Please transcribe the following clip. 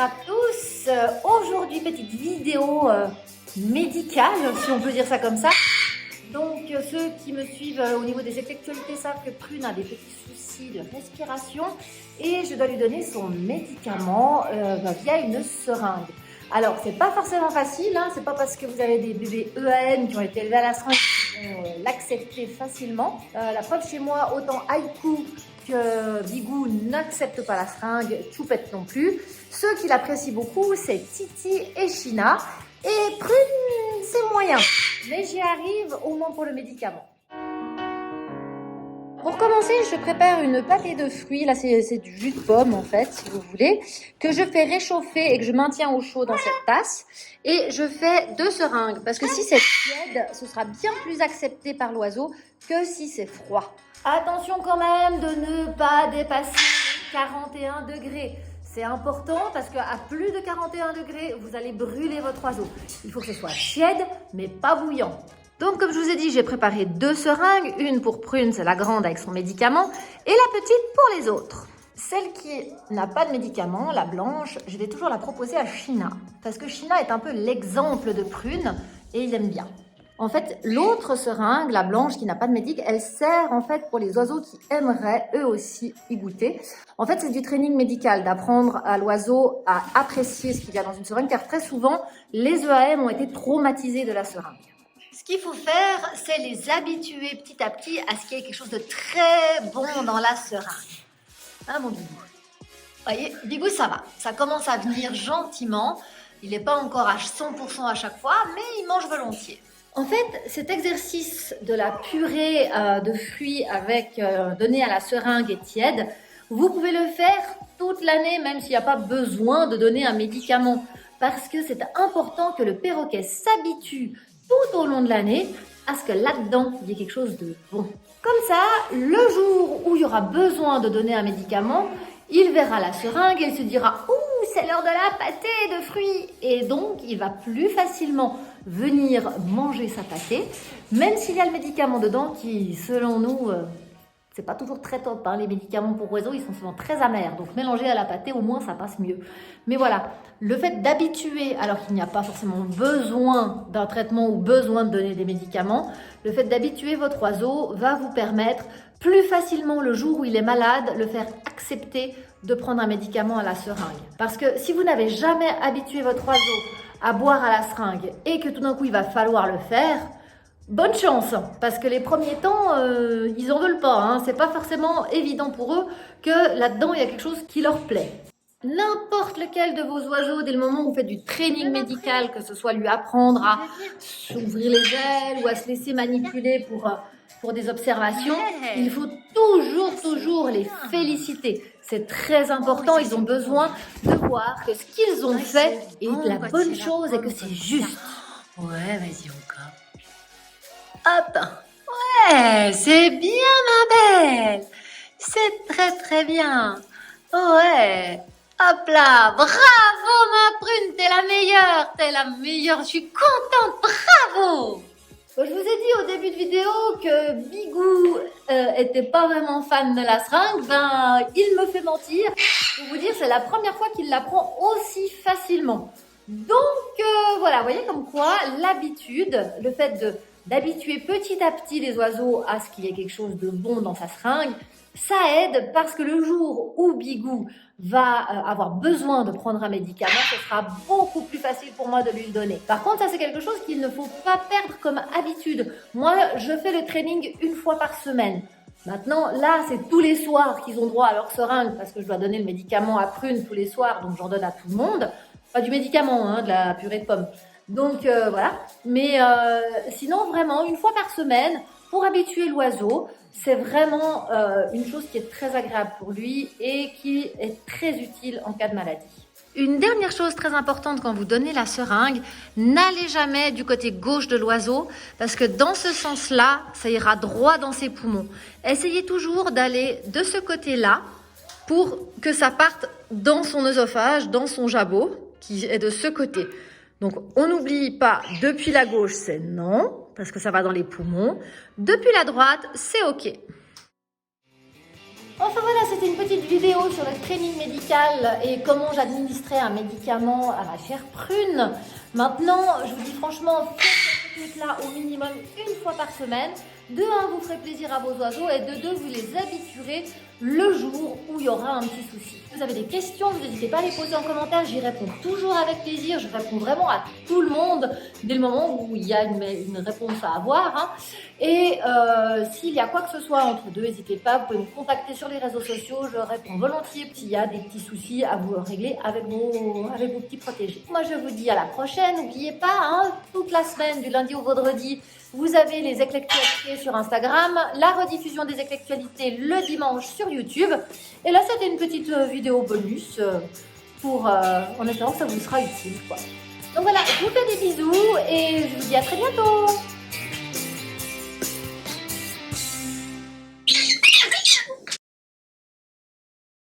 à tous, aujourd'hui petite vidéo médicale, si on peut dire ça comme ça. Donc ceux qui me suivent au niveau des actualités savent que Prune a des petits soucis de respiration et je dois lui donner son médicament via une seringue. Alors c'est pas forcément facile, hein, c'est pas parce que vous avez des bébés EAN qui ont été élevés à la seringue qu'ils vont l'accepter facilement. La preuve chez moi, autant Haïkou que Bigou n'acceptent pas la seringue, Choupette non plus. Ceux qui l'apprécient beaucoup, c'est Titi et China. Et Prune, c'est moyen. Mais j'y arrive au moins pour le médicament. Pour commencer, je prépare une pâtée de fruits. Là, c'est du jus de pomme, en fait, si vous voulez, que je fais réchauffer et que je maintiens au chaud dans cette tasse. Et je fais 2 seringues, parce que si c'est tiède, ce sera bien plus accepté par l'oiseau que si c'est froid. Attention quand même de ne pas dépasser 41 degrés. C'est important parce qu'à plus de 41 degrés, vous allez brûler votre oiseau. Il faut que ce soit tiède, mais pas bouillant. Donc, comme je vous ai dit, j'ai préparé 2 seringues. Une pour Prune, c'est la grande avec son médicament, et la petite pour les autres. Celle qui n'a pas de médicament, la blanche, je vais toujours la proposer à China. Parce que China est un peu l'exemple de Prune, et il aime bien. En fait, l'autre seringue, la blanche qui n'a pas de médic, elle sert en fait pour les oiseaux qui aimeraient eux aussi y goûter. En fait, c'est du training médical, d'apprendre à l'oiseau à apprécier ce qu'il y a dans une seringue, car très souvent, les EAM ont été traumatisés de la seringue. Ce qu'il faut faire, c'est les habituer petit à petit à ce qu'il y ait quelque chose de très bon dans la seringue. Hein, mon Bigou? Vous voyez, Bigou, ça va. Ça commence à venir gentiment. Il n'est pas encore à 100% à chaque fois, mais il mange volontiers. En fait, cet exercice de la purée de fruits donnée à la seringue et tiède, vous pouvez le faire toute l'année, même s'il n'y a pas besoin de donner un médicament. Parce que c'est important que le perroquet s'habitue tout au long de l'année à ce que là-dedans, il y ait quelque chose de bon. Comme ça, le jour où il y aura besoin de donner un médicament, il verra la seringue et il se dira « Ouh, c'est l'heure de la pâtée de fruits !» Et donc, il va plus facilement venir manger sa pâtée, même s'il y a le médicament dedans qui, selon nous, c'est pas toujours très top. Hein. Les médicaments pour oiseaux, ils sont souvent très amers. Donc, mélanger à la pâtée, au moins, ça passe mieux. Mais voilà, le fait d'habituer, alors qu'il n'y a pas forcément besoin d'un traitement ou besoin de donner des médicaments, le fait d'habituer votre oiseau va vous permettre plus facilement, le jour où il est malade, le faire accepter de prendre un médicament à la seringue. Parce que si vous n'avez jamais habitué votre oiseau à boire à la seringue et que tout d'un coup, il va falloir le faire, bonne chance, parce que les premiers temps, ils en veulent pas. Hein. C'est pas forcément évident pour eux que là-dedans, il y a quelque chose qui leur plaît. N'importe lequel de vos oiseaux, dès le moment où vous faites du training médical, que ce soit lui apprendre à s'ouvrir les ailes ou à se laisser manipuler pour des observations, il faut toujours les féliciter. C'est très important, ils ont besoin de voir que ce qu'ils ont fait est la bonne chose et que c'est juste. Ouais, vas-y encore. Hop. Ouais, c'est bien ma belle. C'est très bien. Ouais. Hop là. Bravo ma Prune, t'es la meilleure. Je suis contente. Bravo. Je vous ai dit au début de vidéo que Bigou était pas vraiment fan de la seringue. Ben, il me fait mentir. Pour vous dire, c'est la première fois qu'il la prend aussi facilement. Donc voilà, vous voyez comme quoi l'habitude, le fait d'habituer petit à petit les oiseaux à ce qu'il y ait quelque chose de bon dans sa seringue, ça aide parce que le jour où Bigou va avoir besoin de prendre un médicament, ce sera beaucoup plus facile pour moi de lui le donner. Par contre, ça c'est quelque chose qu'il ne faut pas perdre comme habitude. Moi, je fais le training 1 fois par semaine. Maintenant, là, c'est tous les soirs qu'ils ont droit à leur seringue parce que je dois donner le médicament à Prune tous les soirs, donc j'en donne à tout le monde. Pas du médicament, hein, de la purée de pommes. Donc voilà. Mais sinon, vraiment, 1 fois par semaine, pour habituer l'oiseau, c'est vraiment une chose qui est très agréable pour lui et qui est très utile en cas de maladie. Une dernière chose très importante quand vous donnez la seringue, n'allez jamais du côté gauche de l'oiseau parce que dans ce sens-là, ça ira droit dans ses poumons. Essayez toujours d'aller de ce côté-là pour que ça parte dans son œsophage, dans son jabot qui est de ce côté. Donc, on n'oublie pas, depuis la gauche, c'est non, parce que ça va dans les poumons. Depuis la droite, c'est OK. Enfin voilà, c'était une petite vidéo sur le training médical et comment j'administrais un médicament à ma chère prune. Maintenant, je vous dis franchement, faites cette technique-là au minimum une fois par semaine. De un, vous ferez plaisir à vos oiseaux et de deux, vous les habituerez le jour où il y aura un petit souci. Si vous avez des questions, n'hésitez pas à les poser en commentaire, j'y réponds toujours avec plaisir, je réponds vraiment à tout le monde dès le moment où il y a une réponse à avoir. Hein. Et s'il y a quoi que ce soit entre deux, n'hésitez pas, vous pouvez me contacter sur les réseaux sociaux, je réponds volontiers s'il y a des petits soucis à vous régler avec vos petits protégés. Moi je vous dis à la prochaine, n'oubliez pas, hein, toute la semaine, du lundi au vendredi, vous avez les éclectualités sur Instagram, la rediffusion des éclectualités le dimanche sur YouTube. Et là, c'était une petite vidéo bonus en espérant que ça vous sera utile, quoi. Donc voilà, je vous fais des bisous et je vous dis à très bientôt.